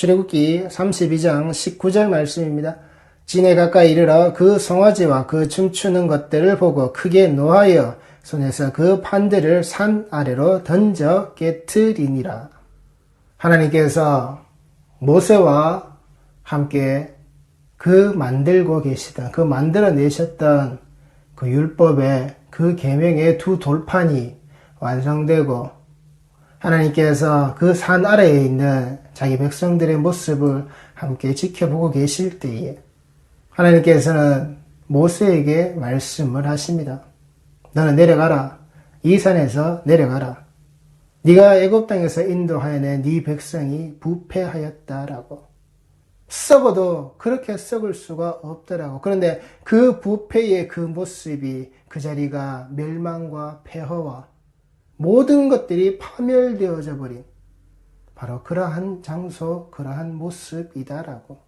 출애굽기 32장 19절 말씀입니다. 진에 가까이 이르러 그 송아지와 그 춤추는 것들을 보고 크게 노하여 손에서 그 판들을 산 아래로 던져 깨트리니라. 하나님께서 모세와 함께 그 만들고 계시던, 그 만들어내셨던 그 율법의 그 계명의 두 돌판이 완성되고 하나님께서 그 산 아래에 있는 자기 백성들의 모습을 함께 지켜보고 계실 때에 하나님께서는 모세에게 말씀을 하십니다. 너는 내려가라. 이 산에서 내려가라. 네가 애굽 땅에서 인도하여낸 네 백성이 부패하였다라고. 썩어도 그렇게 썩을 수가 없더라고. 그런데 그 부패의 그 모습이 그 자리가 멸망과 폐허와 모든 것들이 파멸되어져 버린 바로 그러한 장소, 그러한 모습이다라고.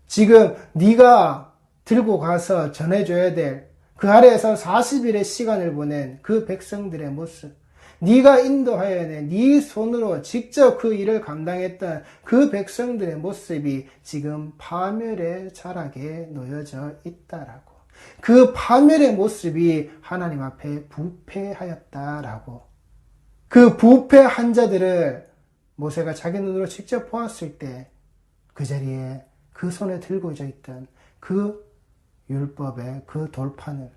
지금 네가 들고 가서 전해줘야 될 그 아래에서 40일의 시간을 보낸 그 백성들의 모습, 네가 인도하여낸 네 손으로 직접 그 일을 감당했던 그 백성들의 모습이 지금 파멸의 자락에 놓여져 있다라고. 그 파멸의 모습이 하나님 앞에 부패하였다라고. 그 부패한 자들을 모세가 자기 눈으로 직접 보았을 때 그 자리에 그 손에 들고져 있던 그 율법의 그 돌판을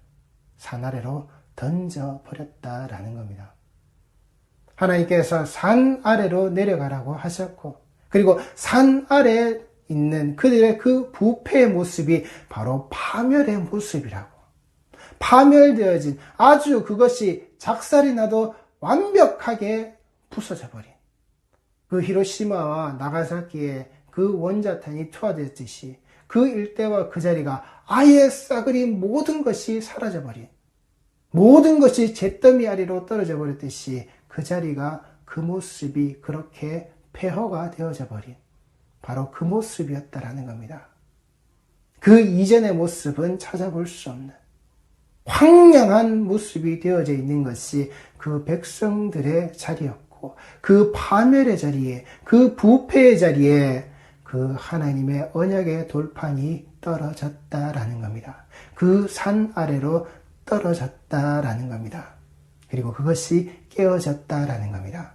산 아래로 던져버렸다라는 겁니다. 하나님께서 산 아래로 내려가라고 하셨고, 그리고 산 아래에 있는 그들의 그 부패의 모습이 바로 파멸의 모습이라고. 파멸되어진, 아주 그것이 작살이 나도 완벽하게 부서져 버린 그 히로시마와 나가사키의 그 원자탄이 투하되었듯이 그 일대와 그 자리가 아예 싸그린 모든 것이 사라져버린, 모든 것이 잿더미 아래로 떨어져 버렸듯이 그 자리가, 그 모습이 그렇게 폐허가 되어져 버린 바로 그 모습이었다라는 겁니다. 그 이전의 모습은 찾아볼 수 없는 황량한 모습이 되어져 있는 것이 그 백성들의 자리였고, 그 파멸의 자리에, 그 부패의 자리에 그 하나님의 언약의 돌판이 떨어졌다라는 겁니다. 그 산 아래로 떨어졌다라는 겁니다. 그리고 그것이 깨어졌다라는 겁니다.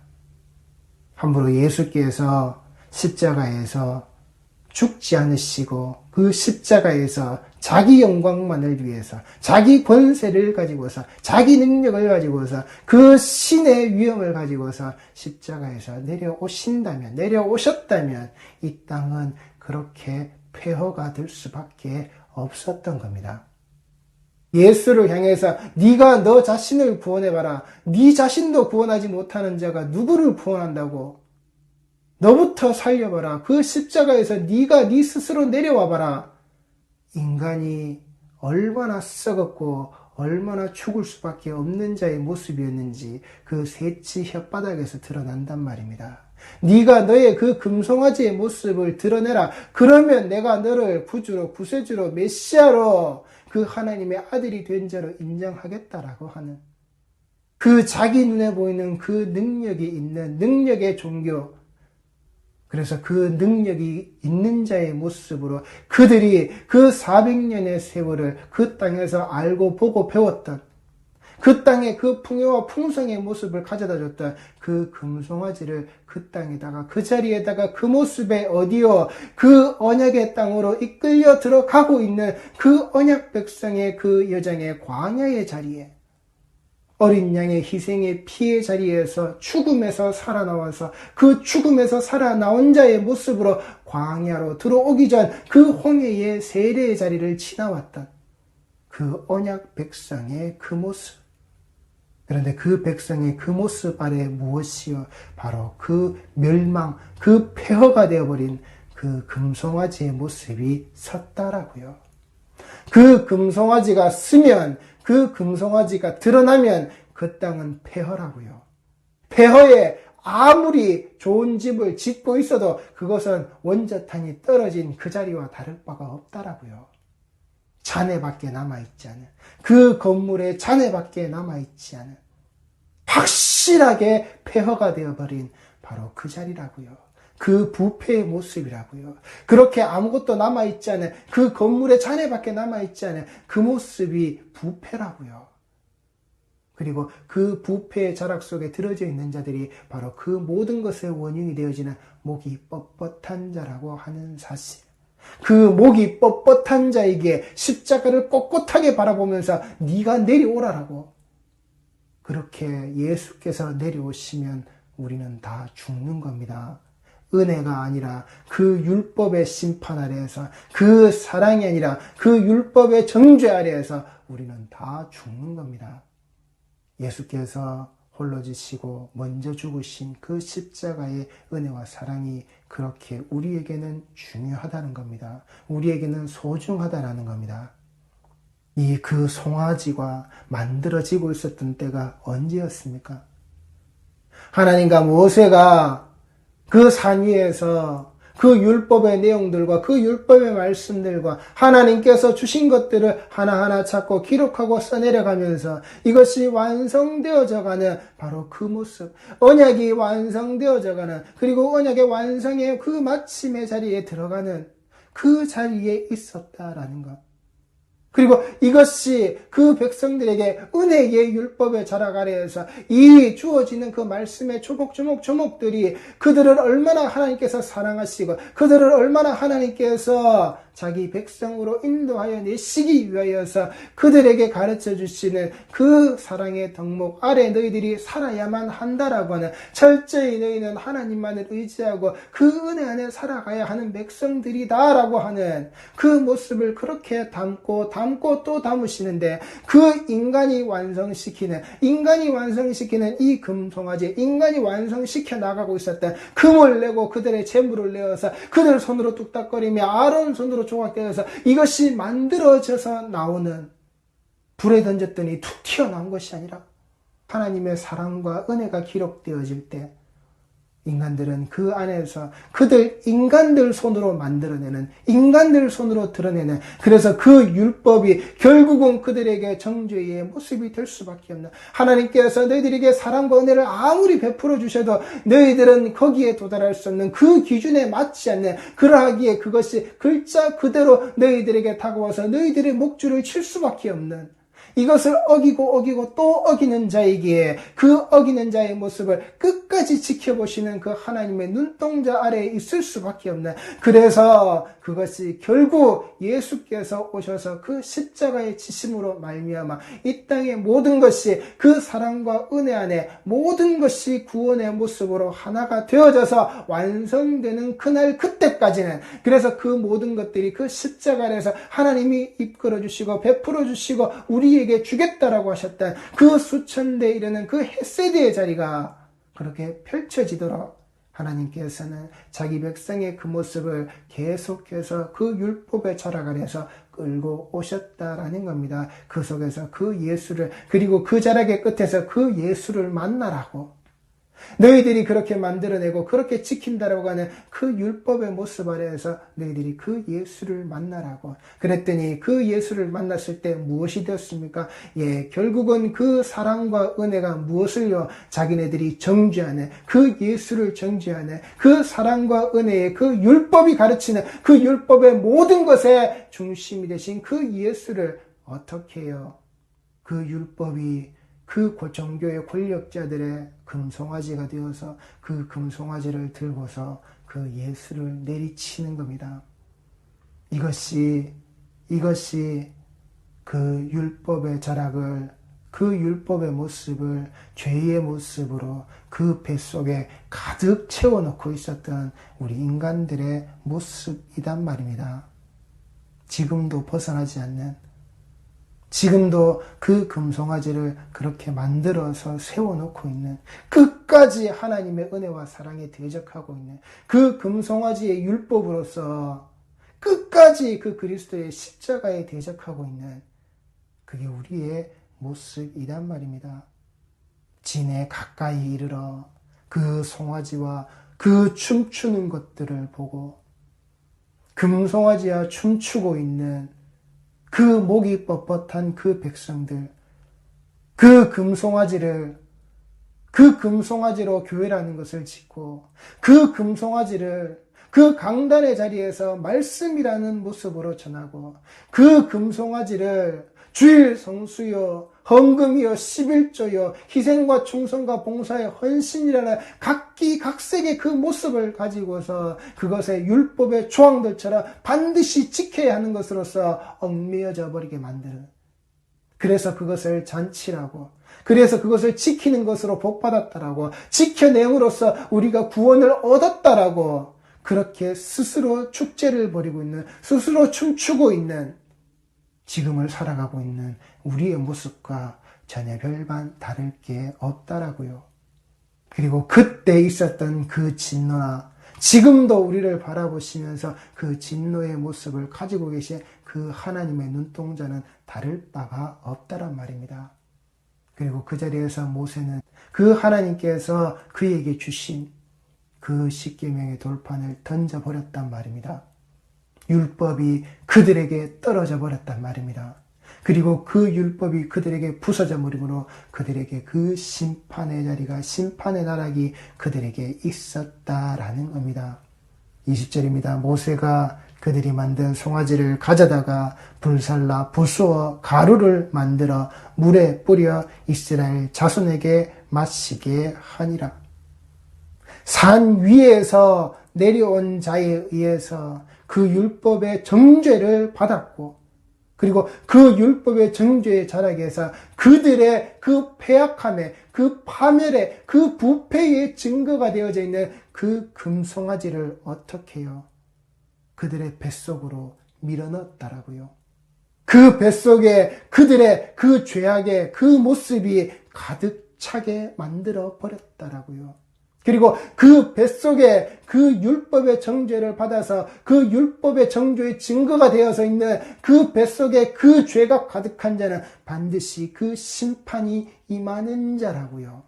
함부로 예수께서 십자가에서 죽지 않으시고 그 십자가에서 자기 영광만을 위해서, 자기 권세를 가지고서, 자기 능력을 가지고서, 그 신의 위엄을 가지고서 십자가에서 내려오셨다면 이 땅은 그렇게 폐허가 될 수밖에 없었던 겁니다. 예수를 향해서 네가 너 자신을 구원해봐라. 네 자신도 구원하지 못하는 자가 누구를 구원한다고? 너부터 살려봐라. 그 십자가에서 네가 네 스스로 내려와봐라. 인간이 얼마나 썩었고 얼마나 죽을 수밖에 없는 자의 모습이었는지 그 셋이 혓바닥에서 드러난단 말입니다. 네가 너의 그 금송아지의 모습을 드러내라. 그러면 내가 너를 구주로, 구세주로, 메시아로, 그 하나님의 아들이 된 자로 인정하겠다라고 하는 그 자기 눈에 보이는 그 능력이 있는 능력의 종교, 그래서 그 능력이 있는 자의 모습으로 그들이 그 400년의 세월을 그 땅에서 알고 보고 배웠던, 그 땅의 그 풍요와 풍성의 모습을 가져다 줬던 그 금송아지를 그 땅에다가, 그 자리에다가, 그 모습에 어디요? 그 언약의 땅으로 이끌려 들어가고 있는 그 언약 백성의 그 여정의 광야의 자리에, 어린 양의 희생의 피의 자리에서 죽음에서 살아나와서 그 죽음에서 살아나온 자의 모습으로 광야로 들어오기 전 그 홍해의 세례의 자리를 지나왔던 그 언약 백성의 그 모습. 그런데 그 백성의 그 모습 아래 무엇이요? 바로 그 멸망, 그 폐허가 되어버린 그 금송아지의 모습이 섰다라고요. 그 금송아지가 쓰면, 그 금송아지가 드러나면 그 땅은 폐허라고요. 폐허에 아무리 좋은 집을 짓고 있어도 그것은 원자탄이 떨어진 그 자리와 다를 바가 없다라고요. 잔해밖에 남아있지 않은, 그 건물에 잔해밖에 남아있지 않은, 확실하게 폐허가 되어버린 바로 그 자리라고요. 그 부패의 모습이라고요. 그렇게 아무것도 남아있지 않은 그 건물의 잔해밖에 남아있지 않은 그 모습이 부패라고요. 그리고 그 부패의 자락 속에 들어져 있는 자들이 바로 그 모든 것의 원흉이 되어지는 목이 뻣뻣한 자라고 하는 사실. 그 목이 뻣뻣한 자에게 십자가를 꼿꼿하게 바라보면서 네가 내려오라라고. 그렇게 예수께서 내려오시면 우리는 다 죽는 겁니다. 은혜가 아니라 그 율법의 심판 아래에서, 그 사랑이 아니라 그 율법의 정죄 아래에서 우리는 다 죽는 겁니다. 예수께서 홀로 지시고 먼저 죽으신 그 십자가의 은혜와 사랑이 그렇게 우리에게는 중요하다는 겁니다. 우리에게는 소중하다는 겁니다. 그 송아지가 만들어지고 있었던 때가 언제였습니까? 하나님과 모세가 그 산 위에서 그 율법의 내용들과 그 율법의 말씀들과 하나님께서 주신 것들을 하나하나 찾고 기록하고 써내려가면서 이것이 완성되어져가는 바로 그 모습, 언약이 완성되어져가는, 그리고 언약의 완성의 그 마침의 자리에 들어가는 그 자리에 있었다라는 것. 그리고 이것이 그 백성들에게 은혜의 율법의 자락 아래에서 이 주어지는 그 말씀의 조목들이 그들을 얼마나 하나님께서 사랑하시고 그들을 얼마나 하나님께서 자기 백성으로 인도하여 내시기 위하여서 그들에게 가르쳐 주시는 그 사랑의 덕목 아래 너희들이 살아야만 한다라고 하는, 철저히 너희는 하나님만을 의지하고 그 은혜 안에 살아가야 하는 백성들이다라고 하는 그 모습을 그렇게 담고 또 담으시는데, 그 인간이 완성시키는 이 금송아지, 인간이 완성시켜 나가고 있었던 금을 내고 그들의 재물을 내어서 그들 손으로 뚝딱거리며 아론 손으로 조각되어서 이것이 만들어져서 나오는, 불에 던졌더니 툭 튀어나온 것이 아니라 하나님의 사랑과 은혜가 기록되어질 때 인간들은 그 안에서 인간들 손으로 만들어내는, 인간들 손으로 드러내는, 그래서 그 율법이 결국은 그들에게 정죄의 모습이 될 수밖에 없는, 하나님께서 너희들에게 사랑과 은혜를 아무리 베풀어 주셔도 너희들은 거기에 도달할 수 없는, 그 기준에 맞지 않는, 그러하기에 그것이 글자 그대로 너희들에게 다가와서 너희들의 목줄을 칠 수밖에 없는, 이것을 어기고 또 어기는 자에게 그 어기는 자의 모습을 끝까지 지켜보시는 그 하나님의 눈동자 아래에 있을 수밖에 없는, 그래서 그것이 결국 예수께서 오셔서 그 십자가의 지심으로 말미암아 이 땅의 모든 것이 그 사랑과 은혜 안에 모든 것이 구원의 모습으로 하나가 되어져서 완성되는 그날 그때까지는, 그래서 그 모든 것들이 그 십자가 아래에서 하나님이 이끌어 주시고 베풀어 주시고 우리에게 주겠다라고 하셨던 그 수천 대 이르는 그 헤세드의 자리가 그렇게 펼쳐지도록 하나님께서는 자기 백성의 그 모습을 계속해서 그 율법의 자락 아래에서 끌고 오셨다라는 겁니다. 그 속에서 그 예수를, 그리고 그 자락의 끝에서 그 예수를 만나라고, 너희들이 그렇게 만들어내고 그렇게 지킨다라고 하는 그 율법의 모습 아래에서 너희들이 그 예수를 만나라고. 그랬더니 그 예수를 만났을 때 무엇이 되었습니까? 결국은 그 사랑과 은혜가 무엇을요? 자기네들이 정죄하는, 그 예수를 정죄하는 그 사랑과 은혜의 그 율법이 가르치는 그 율법의 모든 것의 중심이 되신 그 예수를 어떻게 해요? 그 율법이 그 종교의 권력자들의 금송아지가 되어서 그 금송아지를 들고서 그 예수를 내리치는 겁니다. 이것이 그 율법의 자락을, 그 율법의 모습을 죄의 모습으로 그 뱃속에 가득 채워놓고 있었던 우리 인간들의 모습이란 말입니다. 지금도 벗어나지 않는, 지금도 그 금송아지를 그렇게 만들어서 세워놓고 있는, 끝까지 하나님의 은혜와 사랑에 대적하고 있는 그 금송아지의 율법으로서 끝까지 그 그리스도의 십자가에 대적하고 있는, 그게 우리의 모습이란 말입니다. 진에 가까이 이르러 그 송아지와 그 춤추는 것들을 보고, 금송아지와 춤추고 있는 그 목이 뻣뻣한 그 백성들, 그 금송아지를 그 금송아지로 교회라는 것을 짓고 그 금송아지를 그 강단의 자리에서 말씀이라는 모습으로 전하고 그 금송아지를 주일 성수요, 헌금이요, 11조요, 희생과 충성과 봉사의 헌신이라는 각기각색의 그 모습을 가지고서 그것의 율법의 조항들처럼 반드시 지켜야 하는 것으로서 얽매여져 버리게 만드는, 그래서 그것을 잔치라고, 그래서 그것을 지키는 것으로 복받았다라고, 지켜냄으로써 우리가 구원을 얻었다라고, 그렇게 스스로 축제를 벌이고 있는, 스스로 춤추고 있는, 지금을 살아가고 있는 우리의 모습과 전혀 별반 다를 게 없다라고요. 그리고 그때 있었던 그 진노나 지금도 우리를 바라보시면서 그 진노의 모습을 가지고 계신 그 하나님의 눈동자는 다를 바가 없다란 말입니다. 그리고 그 자리에서 모세는 그 하나님께서 그에게 주신 그 십계명의 돌판을 던져버렸단 말입니다. 율법이 그들에게 떨어져 버렸단 말입니다. 그리고 그 율법이 그들에게 부서져 버림으로 그들에게 그 심판의 자리가, 심판의 나락이 그들에게 있었다라는 겁니다. 20절입니다. 모세가 그들이 만든 송아지를 가져다가 불살라 부수어 가루를 만들어 물에 뿌려 이스라엘 자손에게 마시게 하니라. 산 위에서 내려온 자에 의해서 그 율법의 정죄를 받았고, 그리고 그 율법의 정죄의 자락에서 그들의 그 패약함에, 그 파멸에, 그 부패의 증거가 되어져 있는 그 금송아지를 어떻게 해요? 그들의 뱃속으로 밀어넣었다라고요. 그 뱃속에 그들의 그 죄악의 그 모습이 가득 차게 만들어 버렸다라고요. 그리고 그 뱃속에 그 율법의 정죄를 받아서 그 율법의 정죄의 증거가 되어서 있는 그 뱃속에 그 죄가 가득한 자는 반드시 그 심판이 임하는 자라고요.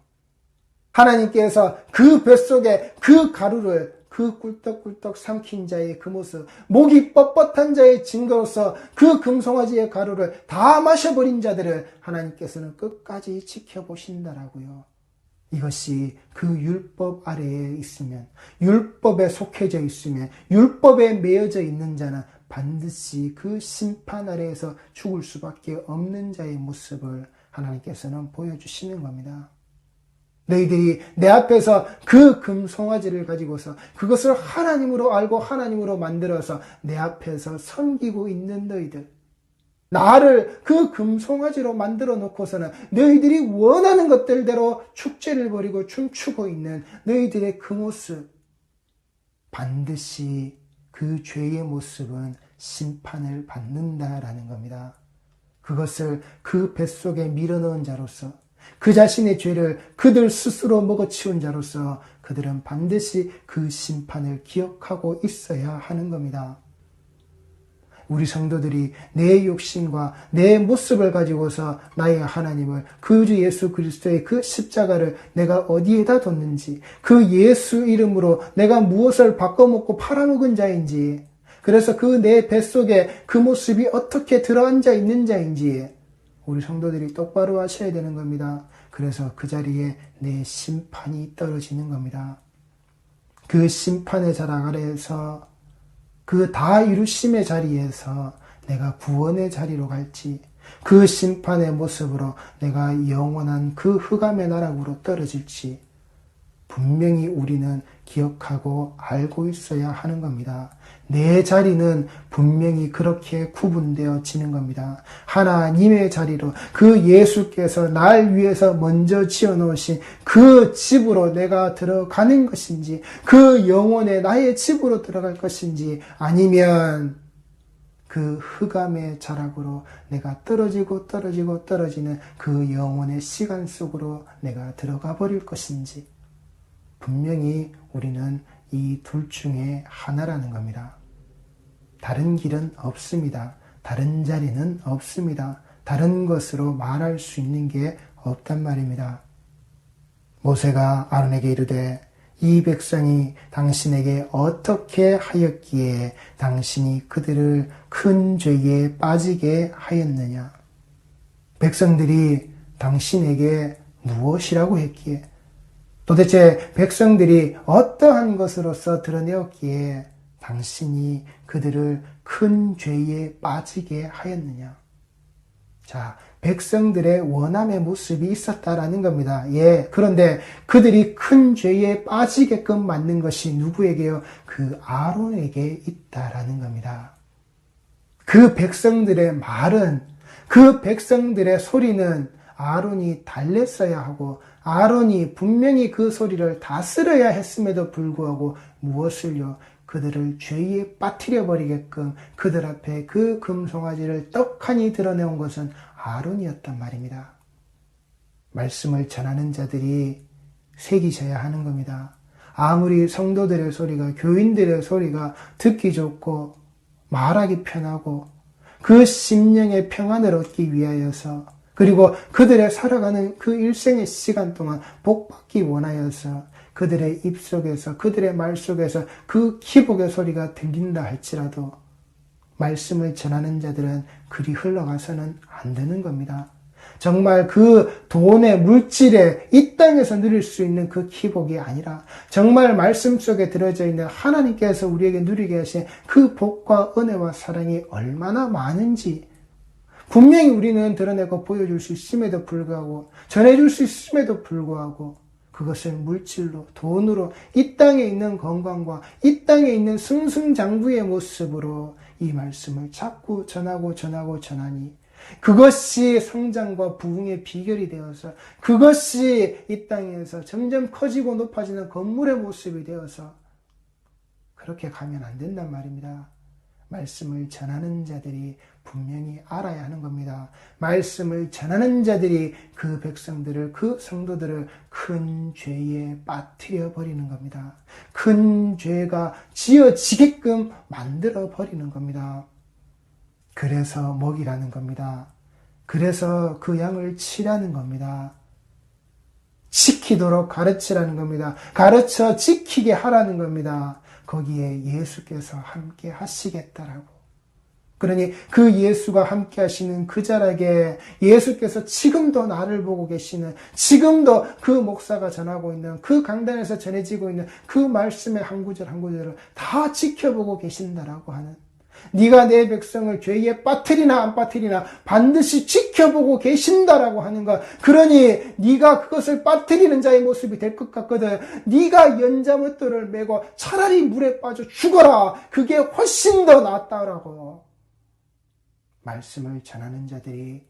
하나님께서 그 뱃속에 그 가루를, 그 꿀떡꿀떡 삼킨 자의 그 모습, 목이 뻣뻣한 자의 증거로서 그 금송아지의 가루를 다 마셔버린 자들을 하나님께서는 끝까지 지켜보신다라고요. 이것이 그 율법 아래에 있으면, 율법에 속해져 있으면, 율법에 매여져 있는 자는 반드시 그 심판 아래에서 죽을 수밖에 없는 자의 모습을 하나님께서는 보여주시는 겁니다. 너희들이 내 앞에서 그 금송아지를 가지고서 그것을 하나님으로 알고 하나님으로 만들어서 내 앞에서 섬기고 있는 너희들, 나를 그 금송아지로 만들어 놓고서는 너희들이 원하는 것들대로 축제를 벌이고 춤추고 있는 너희들의 그 모습, 반드시 그 죄의 모습은 심판을 받는다라는 겁니다. 그것을 그 뱃속에 밀어넣은 자로서, 그 자신의 죄를 그들 스스로 먹어치운 자로서 그들은 반드시 그 심판을 기억하고 있어야 하는 겁니다. 우리 성도들이 내 욕심과 내 모습을 가지고서 나의 하나님을, 그 주 예수 그리스도의 그 십자가를 내가 어디에다 뒀는지, 그 예수 이름으로 내가 무엇을 바꿔먹고 팔아먹은 자인지, 그래서 그 내 뱃속에 그 모습이 어떻게 들어앉아 있는 자인지 우리 성도들이 똑바로 하셔야 되는 겁니다. 그래서 그 자리에 내 심판이 떨어지는 겁니다. 그 심판의 자락 아래에서, 그 다 이루심의 자리에서 내가 구원의 자리로 갈지, 그 심판의 모습으로 내가 영원한 그 흑암의 나락으로 떨어질지 분명히 우리는 기억하고 알고 있어야 하는 겁니다. 내 자리는 분명히 그렇게 구분되어지는 겁니다. 하나님의 자리로, 그 예수께서 날 위해서 먼저 지어놓으신 그 집으로 내가 들어가는 것인지, 그 영혼의 나의 집으로 들어갈 것인지, 아니면 그 흑암의 자락으로 내가 떨어지는 그 영혼의 시간 속으로 내가 들어가 버릴 것인지, 분명히 우리는 이 둘 중에 하나라는 겁니다. 다른 길은 없습니다. 다른 자리는 없습니다. 다른 것으로 말할 수 있는 게 없단 말입니다. 모세가 아론에게 이르되 이 백성이 당신에게 어떻게 하였기에 당신이 그들을 큰 죄에 빠지게 하였느냐. 백성들이 당신에게 무엇이라고 했기에, 도대체 백성들이 어떠한 것으로서 드러내었기에 당신이 그들을 큰 죄에 빠지게 하였느냐? 자, 백성들의 원함의 모습이 있었다라는 겁니다. 예, 그런데 그들이 큰 죄에 빠지게끔 만든 것이 누구에게요? 그 아론에게 있다라는 겁니다. 그 백성들의 말은, 그 백성들의 소리는 아론이 달랬어야 하고, 아론이 분명히 그 소리를 다스려야 했음에도 불구하고 무엇을요? 그들을 죄에 빠뜨려 버리게끔 그들 앞에 그 금송아지를 떡하니 드러내온 것은 아론이었단 말입니다. 말씀을 전하는 자들이 새기셔야 하는 겁니다. 아무리 성도들의 소리가, 교인들의 소리가 듣기 좋고 말하기 편하고 그 심령의 평안을 얻기 위하여서, 그리고 그들의 살아가는 그 일생의 시간 동안 복받기 원하여서 그들의 입속에서, 그들의 말 속에서 그 기복의 소리가 들린다 할지라도 말씀을 전하는 자들은 그리 흘러가서는 안 되는 겁니다. 정말 그 돈의 물질에 이 땅에서 누릴 수 있는 그 기복이 아니라 정말 말씀 속에 들어져 있는 하나님께서 우리에게 누리게 하신 그 복과 은혜와 사랑이 얼마나 많은지 분명히 우리는 드러내고 보여줄 수 있음에도 불구하고, 전해줄 수 있음에도 불구하고 그것을 물질로, 돈으로, 이 땅에 있는 건강과 이 땅에 있는 승승장구의 모습으로 이 말씀을 자꾸 전하니 그것이 성장과 부흥의 비결이 되어서, 그것이 이 땅에서 점점 커지고 높아지는 건물의 모습이 되어서 그렇게 가면 안 된단 말입니다. 말씀을 전하는 자들이 분명히 알아야 하는 겁니다. 말씀을 전하는 자들이 그 백성들을, 그 성도들을 큰 죄에 빠뜨려 버리는 겁니다. 큰 죄가 지어지게끔 만들어 버리는 겁니다. 그래서 먹이라는 겁니다. 그래서 그 양을 치라는 겁니다. 지키도록 가르치라는 겁니다. 가르쳐 지키게 하라는 겁니다. 거기에 예수께서 함께 하시겠다라고. 그러니 그 예수가 함께 하시는 그 자락에 예수께서 지금도 나를 보고 계시는, 지금도 그 목사가 전하고 있는, 그 강단에서 전해지고 있는 그 말씀의 한 구절 한 구절을 다 지켜보고 계신다라고 하는, 네가 내 백성을 죄에 빠뜨리나 안 빠뜨리나 반드시 지켜보고 계신다라고 하는 것. 그러니 네가 그것을 빠뜨리는 자의 모습이 될 것 같거든. 네가 연자못돌을 메고 차라리 물에 빠져 죽어라. 그게 훨씬 더 낫다라고. 말씀을 전하는 자들이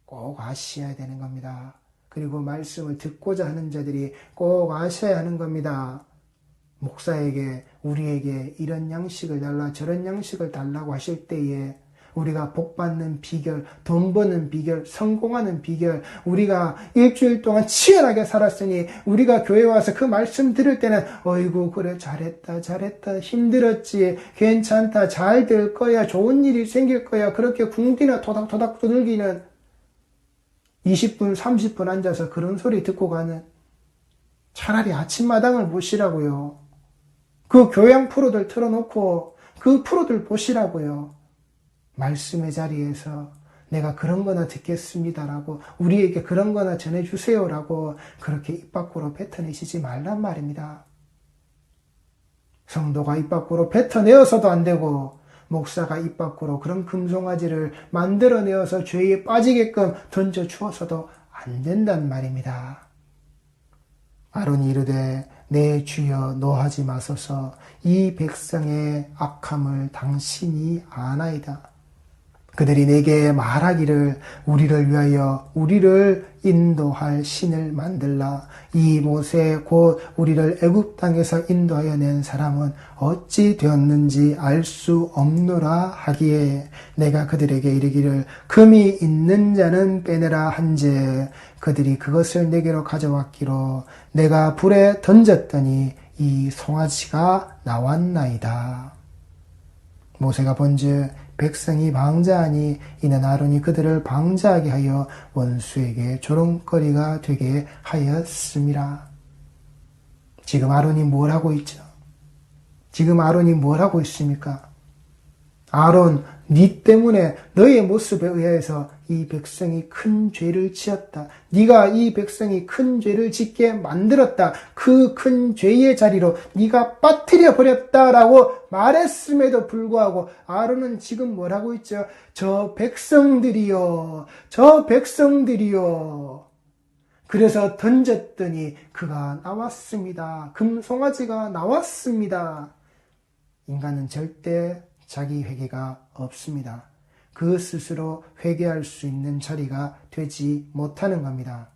꼭 아셔야 되는 겁니다. 그리고 말씀을 듣고자 하는 자들이 꼭 아셔야 하는 겁니다. 목사에게, 우리에게 이런 양식을 달라, 저런 양식을 달라고 하실 때에 우리가 복받는 비결, 돈 버는 비결, 성공하는 비결, 우리가 일주일 동안 치열하게 살았으니 우리가 교회 와서 그 말씀 들을 때는 어이구 그래 잘했다 힘들었지 괜찮다 잘 될 거야 좋은 일이 생길 거야 그렇게 궁디나 토닥토닥 두들기는 20분 30분 앉아서 그런 소리 듣고 가는, 차라리 아침마당을 보시라고요. 그 교양 프로들 틀어놓고 그 프로들 보시라고요. 말씀의 자리에서 내가 그런 거나 듣겠습니다라고, 우리에게 그런 거나 전해주세요라고 그렇게 입 밖으로 뱉어내시지 말란 말입니다. 성도가 입 밖으로 뱉어내어서도 안 되고, 목사가 입 밖으로 그런 금송아지를 만들어내어서 죄에 빠지게끔 던져주어서도 안 된단 말입니다. 아론이 이르되 내 주여 노하지 마소서, 이 백성의 악함을 당신이 아나이다. 그들이 내게 말하기를 우리를 위하여 우리를 인도할 신을 만들라. 이 모세 곧 우리를 애굽 땅에서 인도하여 낸 사람은 어찌 되었는지 알 수 없노라 하기에 내가 그들에게 이르기를 금이 있는 자는 빼내라 한즉 그들이 그것을 내게로 가져왔기로 내가 불에 던졌더니 이 송아지가 나왔나이다. 모세가 본즉 백성이 방자하니 이는 아론이 그들을 방자하게 하여 원수에게 조롱거리가 되게 하였음이라. 지금 아론이 뭘 하고 있죠? 지금 아론이 뭘 하고 있습니까? 아론, 네 때문에 너의 모습에 의해서 이 백성이 큰 죄를 지었다. 네가 이 백성이 큰 죄를 짓게 만들었다. 그 큰 죄의 자리로 네가 빠뜨려 버렸다라고 말했음에도 불구하고 아론은 지금 뭐라고 있죠? 저 백성들이요. 저 백성들이요. 그래서 던졌더니 그가 나왔습니다. 금송아지가 나왔습니다. 인간은 절대 자기 회개가 없습니다. 그 스스로 회개할 수 있는 자리가 되지 못하는 겁니다.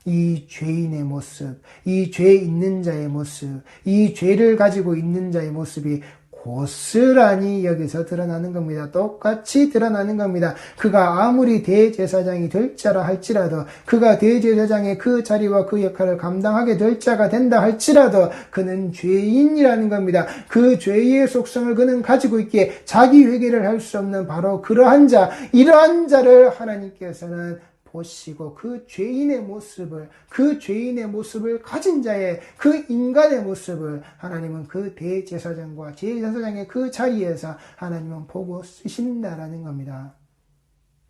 이 죄인의 모습, 이 죄 있는 자의 모습, 이 죄를 가지고 있는 자의 모습이 고스란히 여기서 드러나는 겁니다. 똑같이 드러나는 겁니다. 그가 아무리 대제사장이 될 자라 할지라도, 그가 대제사장의 그 자리와 그 역할을 감당하게 될 자가 된다 할지라도 그는 죄인이라는 겁니다. 그 죄의 속성을 그는 가지고 있기에 자기 회개를 할 수 없는 바로 그러한 자, 이러한 자를 하나님께서는 보시고 그 죄인의 모습을 가진 자의 그 인간의 모습을 하나님은 그 대제사장과 제사장의 그 자리에서 하나님은 보고 쓰신다라는 겁니다.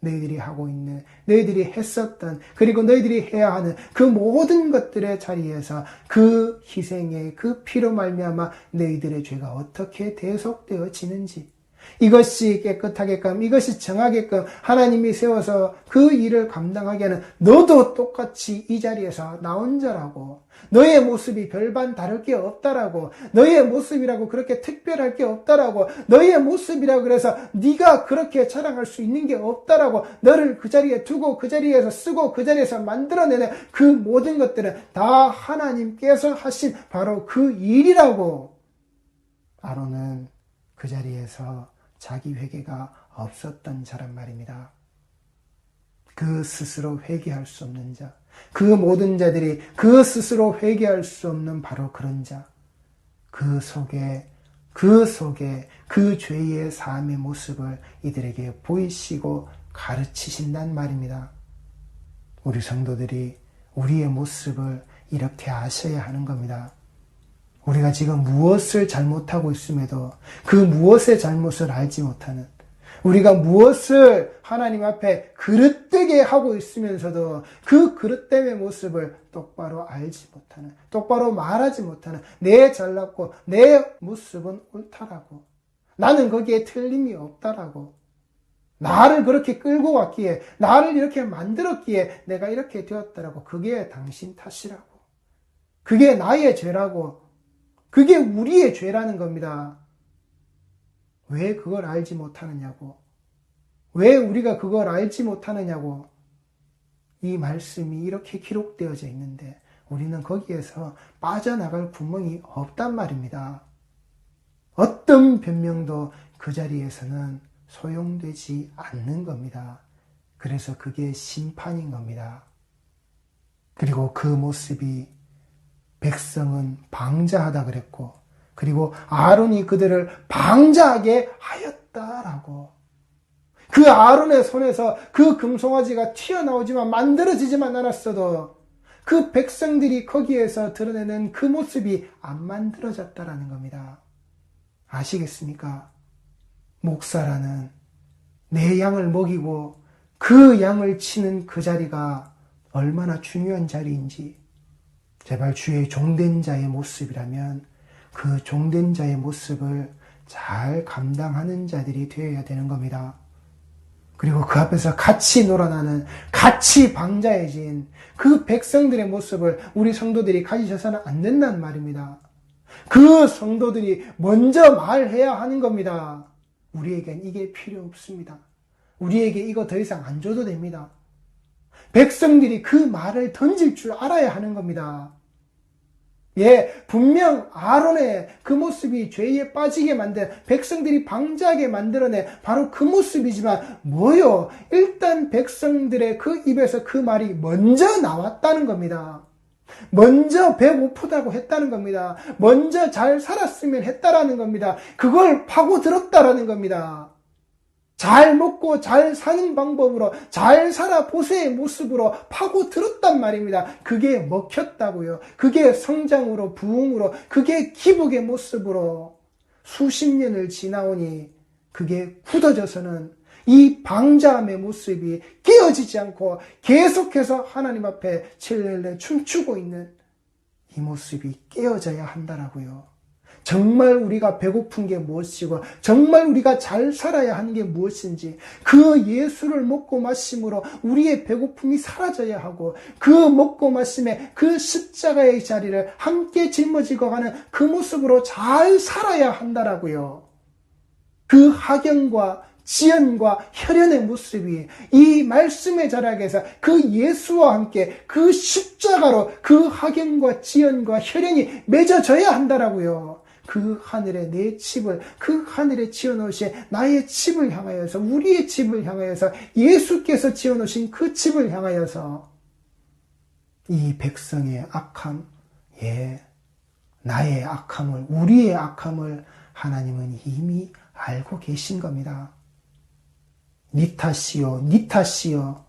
너희들이 하고 있는, 너희들이 했었던, 그리고 너희들이 해야 하는 그 모든 것들의 자리에서 그 희생의 그 피로 말미암아 너희들의 죄가 어떻게 대속되어지는지, 이것이 깨끗하게끔, 이것이 정하게끔 하나님이 세워서 그 일을 감당하게 하는 너도 똑같이 이 자리에서 나온 자라고, 너의 모습이 별반 다를 게 없다라고, 너의 모습이라고 그렇게 특별할 게 없다라고, 너의 모습이라고 그래서 네가 그렇게 자랑할 수 있는 게 없다라고, 너를 그 자리에 두고 그 자리에서 쓰고 그 자리에서 만들어내는 그 모든 것들은 다 하나님께서 하신 바로 그 일이라고. 아론은 그 자리에서 자기 회개가 없었던 자란 말입니다. 그 스스로 회개할 수 없는 자, 그 모든 자들이 그 스스로 회개할 수 없는 바로 그런 자, 그 속에 그 죄의 삶의 모습을 이들에게 보이시고 가르치신단 말입니다. 우리 성도들이 우리의 모습을 이렇게 아셔야 하는 겁니다. 우리가 지금 무엇을 잘못하고 있음에도 그 무엇의 잘못을 알지 못하는, 우리가 무엇을 하나님 앞에 그릇되게 하고 있으면서도 그 그릇됨의 모습을 똑바로 알지 못하는, 똑바로 말하지 못하는, 내 잘났고 내 모습은 옳다라고, 나는 거기에 틀림이 없다라고, 나를 그렇게 끌고 왔기에, 나를 이렇게 만들었기에 내가 이렇게 되었다라고, 그게 당신 탓이라고, 그게 나의 죄라고, 그게 우리의 죄라는 겁니다. 왜 그걸 알지 못하느냐고. 왜 우리가 그걸 알지 못하느냐고. 이 말씀이 이렇게 기록되어져 있는데 우리는 거기에서 빠져나갈 구멍이 없단 말입니다. 어떤 변명도 그 자리에서는 소용되지 않는 겁니다. 그래서 그게 심판인 겁니다. 그리고 그 모습이 백성은 방자하다 그랬고, 그리고 아론이 그들을 방자하게 하였다라고. 그 아론의 손에서 그 금송아지가 튀어나오지만, 만들어지지만 않았어도 그 백성들이 거기에서 드러내는 그 모습이 안 만들어졌다라는 겁니다. 아시겠습니까? 목사라는 내 양을 먹이고 그 양을 치는 그 자리가 얼마나 중요한 자리인지, 제발 주의 종된 자의 모습이라면 그 종된 자의 모습을 잘 감당하는 자들이 되어야 되는 겁니다. 그리고 그 앞에서 같이 놀아나는, 같이 방자해진 그 백성들의 모습을 우리 성도들이 가지셔서는 안 된다는 말입니다. 그 성도들이 먼저 말해야 하는 겁니다. 우리에겐 이게 필요 없습니다. 우리에게 이거 더 이상 안 줘도 됩니다. 백성들이 그 말을 던질 줄 알아야 하는 겁니다. 예, 분명 아론의 그 모습이 죄에 빠지게 만든, 백성들이 방자하게 만들어낸 바로 그 모습이지만 뭐요? 일단 백성들의 그 입에서 그 말이 먼저 나왔다는 겁니다. 먼저 배고프다고 했다는 겁니다. 먼저 잘 살았으면 했다라는 겁니다. 그걸 파고들었다라는 겁니다. 잘 먹고 잘 사는 방법으로, 잘 살아보세의 모습으로 파고들었단 말입니다. 그게 먹혔다고요. 그게 성장으로, 부흥으로, 그게 기복의 모습으로 수십 년을 지나오니 그게 굳어져서는, 이 방자함의 모습이 깨어지지 않고 계속해서 하나님 앞에 칠렐레 춤추고 있는 이 모습이 깨어져야 한다라고요. 정말 우리가 배고픈 게 무엇이고 정말 우리가 잘 살아야 하는 게 무엇인지 그 예수를 먹고 마심으로 우리의 배고픔이 사라져야 하고 그 먹고 마심의 그 십자가의 자리를 함께 짊어지고 가는 그 모습으로 잘 살아야 한다라고요. 그 학연과 지연과 혈연의 모습이 이 말씀의 자락에서 그 예수와 함께 그 십자가로 그 학연과 지연과 혈연이 맺어져야 한다라고요. 그 하늘에 내 집을, 그 하늘에 지어놓으신 나의 집을 향하여서, 우리의 집을 향하여서, 예수께서 지어놓으신 그 집을 향하여서 이 백성의 악함, 나의 악함을, 우리의 악함을 하나님은 이미 알고 계신 겁니다. 니 탓이요, 니 탓이요.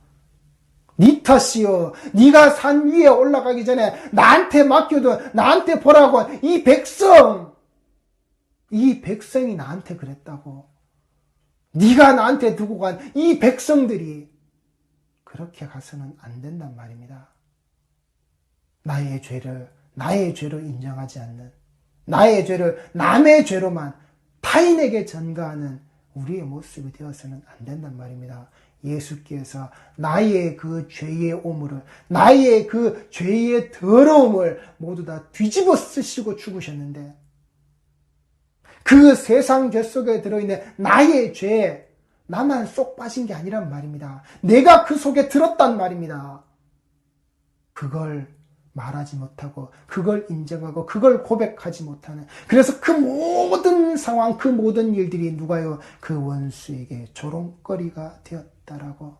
니 탓이요. 네가 산 위에 올라가기 전에 나한테 맡겨도 나한테 보라고 이 백성이 나한테 그랬다고. 네가 나한테 두고 간 이 백성들이 그렇게 가서는 안 된단 말입니다. 나의 죄로 인정하지 않는, 나의 죄를 남의 죄로만 타인에게 전가하는 우리의 모습이 되어서는 안 된단 말입니다. 예수께서 나의 그 죄의 오물을, 나의 그 죄의 더러움을 모두 다 뒤집어 쓰시고 죽으셨는데 그 세상 죄 속에 들어있는 나의 죄, 나만 쏙 빠진 게 아니란 말입니다. 내가 그 속에 들었단 말입니다. 그걸 말하지 못하고, 그걸 인정하고, 그걸 고백하지 못하는, 그래서 그 모든 상황, 그 모든 일들이 누가요? 그 원수에게 조롱거리가 되었다라고.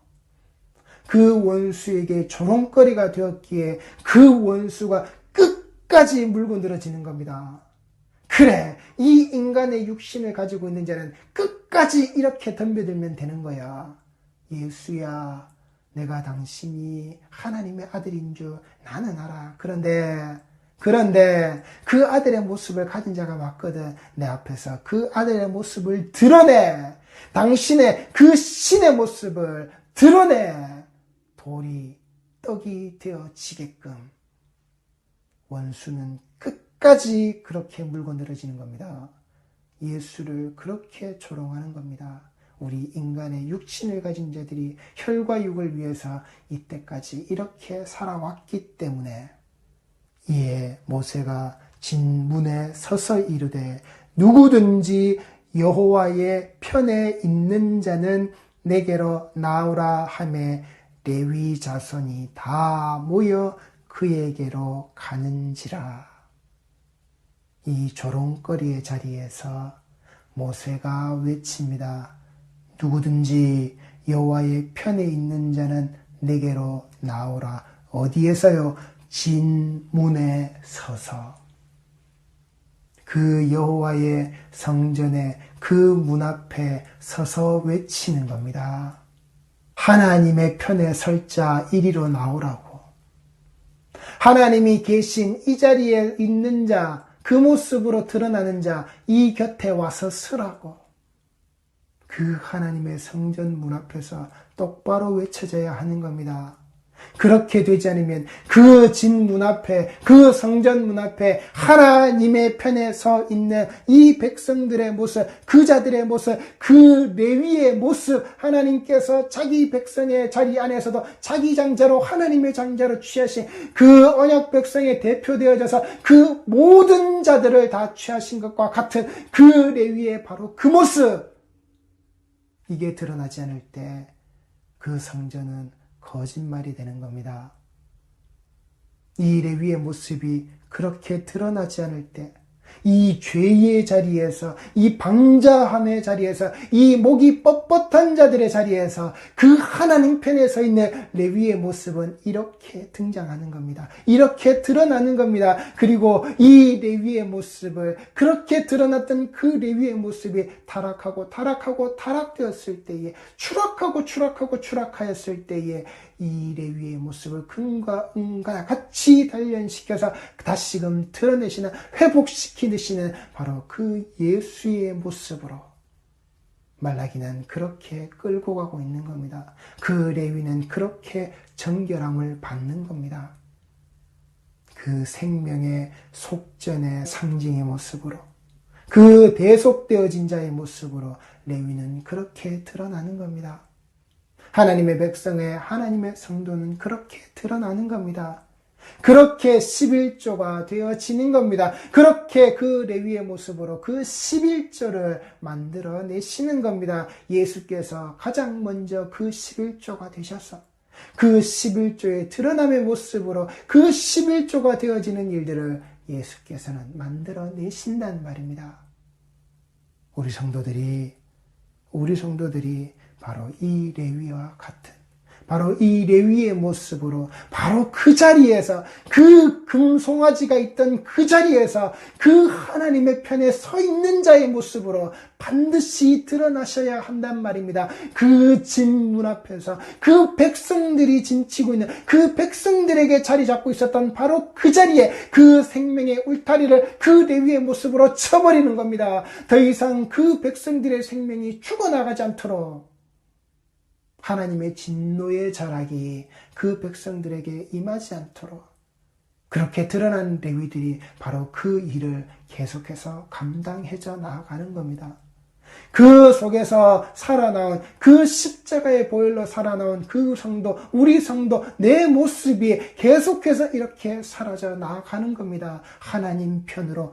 그 원수에게 조롱거리가 되었기에 그 원수가 끝까지 물고 늘어지는 겁니다. 그래, 이 인간의 육신을 가지고 있는 자는 끝까지 이렇게 덤벼들면 되는 거야. 예수야, 내가 당신이 하나님의 아들인 줄 나는 알아. 그런데 그 아들의 모습을 가진 자가 왔거든. 내 앞에서 그 아들의 모습을 드러내. 당신의 그 신의 모습을 드러내. 돌이 떡이 되어지게끔. 원수는 끝까지 그렇게 물고 늘어지는 겁니다. 예수를 그렇게 조롱하는 겁니다. 우리 인간의 육신을 가진 자들이 혈과 육을 위해서 이때까지 이렇게 살아왔기 때문에, 이에 모세가 진문에 서서 이르되 누구든지 여호와의 편에 있는 자는 내게로 나오라 하매 레위 자손이 다 모여 그에게로 가는지라. 이 조롱거리의 자리에서 모세가 외칩니다. 누구든지 여호와의 편에 있는 자는 내게로 나오라. 어디에서요? 진문에 서서. 그 여호와의 성전에 그 문 앞에 서서 외치는 겁니다. 하나님의 편에 설 자 이리로 나오라고. 하나님이 계신 이 자리에 있는 자, 그 모습으로 드러나는 자, 이 곁에 와서 서라고. 그 하나님의 성전 문 앞에서 똑바로 외쳐져야 하는 겁니다. 그렇게 되지 않으면 그 진 문 앞에, 그 성전 문 앞에 하나님의 편에 서 있는 이 백성들의 모습, 그 자들의 모습, 그 레위의 모습, 하나님께서 자기 백성의 자리 안에서도 자기 장자로, 하나님의 장자로 취하신 그 언약 백성에 대표되어져서 그 모든 자들을 다 취하신 것과 같은 그 레위의 바로 그 모습, 이게 드러나지 않을 때 그 성전은 거짓말이 되는 겁니다. 이 레위의 모습이 그렇게 드러나지 않을 때, 이 죄의 자리에서, 이 방자함의 자리에서, 이 목이 뻣뻣한 자들의 자리에서 그 하나님 편에 서 있는 레위의 모습은 이렇게 등장하는 겁니다. 이렇게 드러나는 겁니다. 그리고 이 레위의 모습을, 그렇게 드러났던 그 레위의 모습이 타락하고 타락되었을 때에, 추락하였을 때에 이 레위의 모습을 금과 은과 같이 단련시켜서 다시금 드러내시는, 회복시키시는 바로 그 예수의 모습으로 말라기는 그렇게 끌고 가고 있는 겁니다. 그 레위는 그렇게 정결함을 받는 겁니다. 그 생명의 속전의 상징의 모습으로, 그 대속되어진 자의 모습으로 레위는 그렇게 드러나는 겁니다. 하나님의 백성의 하나님의 성도는 그렇게 드러나는 겁니다. 그렇게 11조가 되어지는 겁니다. 그렇게 그 레위의 모습으로 그 11조를 만들어내시는 겁니다. 예수께서 가장 먼저 그 11조가 되셔서 그 11조의 드러남의 모습으로 그 11조가 되어지는 일들을 예수께서는 만들어내신단 말입니다. 우리 성도들이 바로 이 레위와 같은, 바로 이 레위의 모습으로, 바로 그 자리에서, 그 금송아지가 있던 그 자리에서 그 하나님의 편에 서 있는 자의 모습으로 반드시 드러나셔야 한단 말입니다. 그 진문 앞에서 그 백성들이 진치고 있는, 그 백성들에게 자리 잡고 있었던 바로 그 자리에 그 생명의 울타리를 그 레위의 모습으로 쳐버리는 겁니다. 더 이상 그 백성들의 생명이 죽어나가지 않도록 하나님의 진노의 자락이 그 백성들에게 임하지 않도록 그렇게 드러난 레위들이 바로 그 일을 계속해서 감당해져 나아가는 겁니다. 그 속에서 살아나온, 그 십자가의 보혈로 살아나온 그 성도, 우리 성도, 내 모습이 계속해서 이렇게 사라져 나아가는 겁니다. 하나님 편으로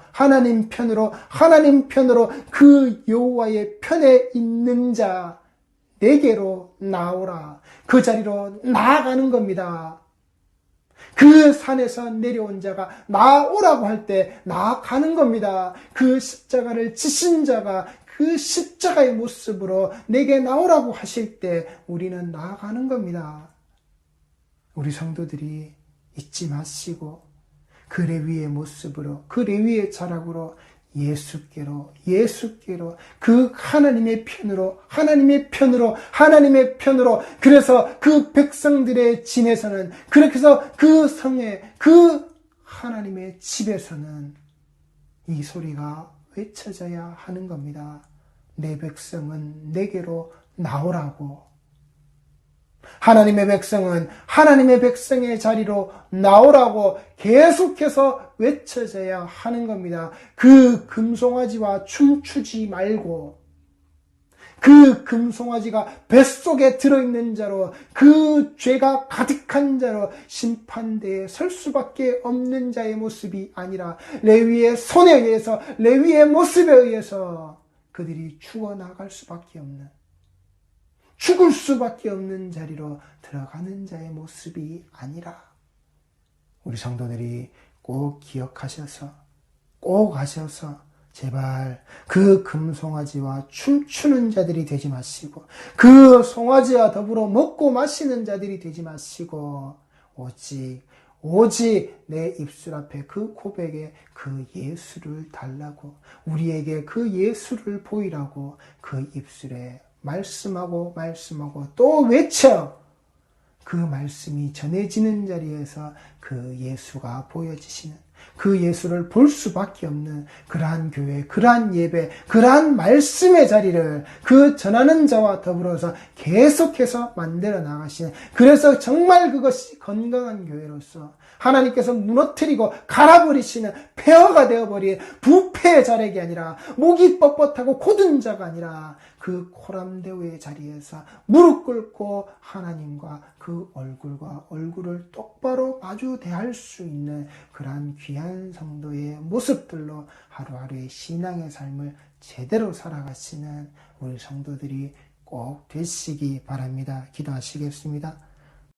그 여호와의 편에 있는 자 내게로 나오라. 그 자리로 나아가는 겁니다. 그 산에서 내려온 자가 나오라고 할 때 나아가는 겁니다. 그 십자가를 지신 자가 그 십자가의 모습으로 내게 나오라고 하실 때 우리는 나아가는 겁니다. 우리 성도들이 잊지 마시고 그 레위의 모습으로, 그 레위의 자락으로 예수께로 그 하나님의 편으로 그래서 그 백성들의 진에서는, 그렇게 해서 그 성에, 그 하나님의 집에서는 이 소리가 외쳐져야 하는 겁니다. 내 백성은 내게로 나오라고. 하나님의 백성은 하나님의 백성의 자리로 나오라고 계속해서 외쳐져야 하는 겁니다. 그 금송아지와 춤추지 말고, 그 금송아지가 뱃속에 들어있는 자로, 그 죄가 가득한 자로 심판대에 설 수밖에 없는 자의 모습이 아니라 레위의 손에 의해서, 레위의 모습에 의해서 그들이 죽어나갈 수밖에 없는, 죽을 수밖에 없는 자리로 들어가는 자의 모습이 아니라, 우리 성도들이 꼭 기억하셔서, 꼭 하셔서 제발 그 금송아지와 춤추는 자들이 되지 마시고, 그 송아지와 더불어 먹고 마시는 자들이 되지 마시고, 오직 내 입술 앞에 그 고백에 그 예수를 달라고, 우리에게 그 예수를 보이라고 그 입술에 말씀하고 또 외쳐 그 말씀이 전해지는 자리에서 그 예수가 보여지시는, 그 예수를 볼 수밖에 없는 그러한 교회, 그러한 예배, 그러한 말씀의 자리를 그 전하는 자와 더불어서 계속해서 만들어 나가시는, 그래서 정말 그것이 건강한 교회로서 하나님께서 무너뜨리고 갈아버리시는 폐허가 되어버린 부패의 자락이 아니라, 목이 뻣뻣하고 곧은 자가 아니라 그 코람데오의 자리에서 무릎 꿇고 하나님과 그 얼굴과 얼굴을 똑바로 마주 대할 수 있는 그러한 귀한 성도의 모습들로 하루하루의 신앙의 삶을 제대로 살아가시는 우리 성도들이 꼭 되시기 바랍니다. 기도하시겠습니다.